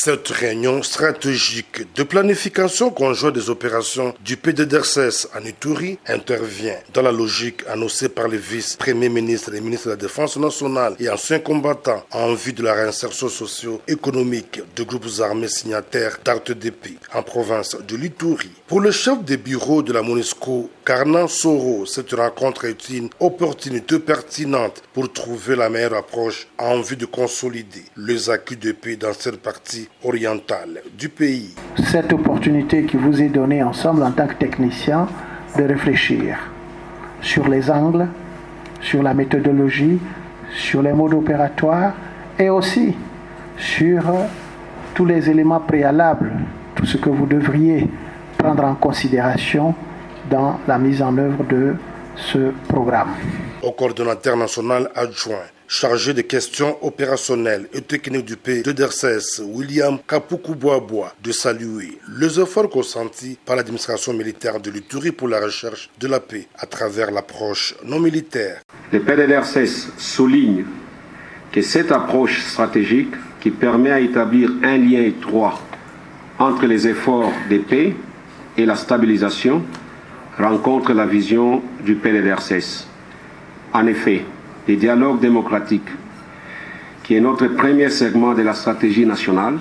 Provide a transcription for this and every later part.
Cette réunion stratégique de planification conjointe des opérations du PDDRCS en Ituri intervient dans la logique annoncée par le vice-premier ministre et ministre de la Défense nationale et anciens combattants en vue de la réinsertion socio-économique de groupes armés signataires d'actes de paix en province de l'Ituri. Pour le chef des bureaux de la MONUSCO, Karnan Soro, cette rencontre est une opportunité pertinente pour trouver la meilleure approche en vue de consolider les acquis de paix dans cette partie orientale du pays. Cette opportunité qui vous est donnée ensemble en tant que technicien de réfléchir sur les angles, sur la méthodologie, sur les modes opératoires et aussi sur tous les éléments préalables, tout ce que vous devriez prendre en considération dans la mise en œuvre de ce programme. Au coordonnateur national adjoint chargé des questions opérationnelles et techniques du PDDRCS, William Kapukuboaboa, de saluer les efforts consentis par l'administration militaire de l'Ituri pour la recherche de la paix à travers l'approche non militaire. Le PDDRCS souligne que cette approche stratégique qui permet à établir un lien étroit entre les efforts de paix et la stabilisation rencontre la vision du PDDRCS. En effet, le dialogue démocratique, qui est notre premier segment de la stratégie nationale,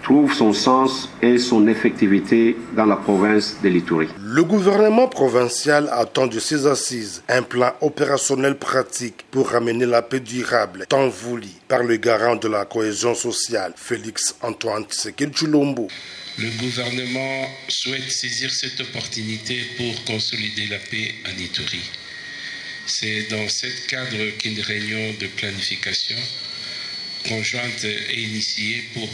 trouve son sens et son effectivité dans la province de l'Ituri. Le gouvernement provincial attend de ses assises un plan opérationnel pratique pour ramener la paix durable, tant voulu par le garant de la cohésion sociale, Félix Antoine Tshisekedi Tshilombo. Le gouvernement souhaite saisir cette opportunité pour consolider la paix en Ituri. C'est dans ce cadre qu'une réunion de planification conjointe est initiée pour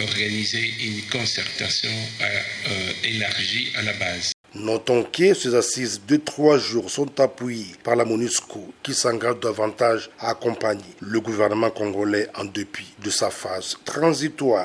organiser une concertation élargie à la base. Notons que ces assises de 3 jours sont appuyées par la MONUSCO qui s'engage davantage à accompagner le gouvernement congolais en dépit de sa phase transitoire.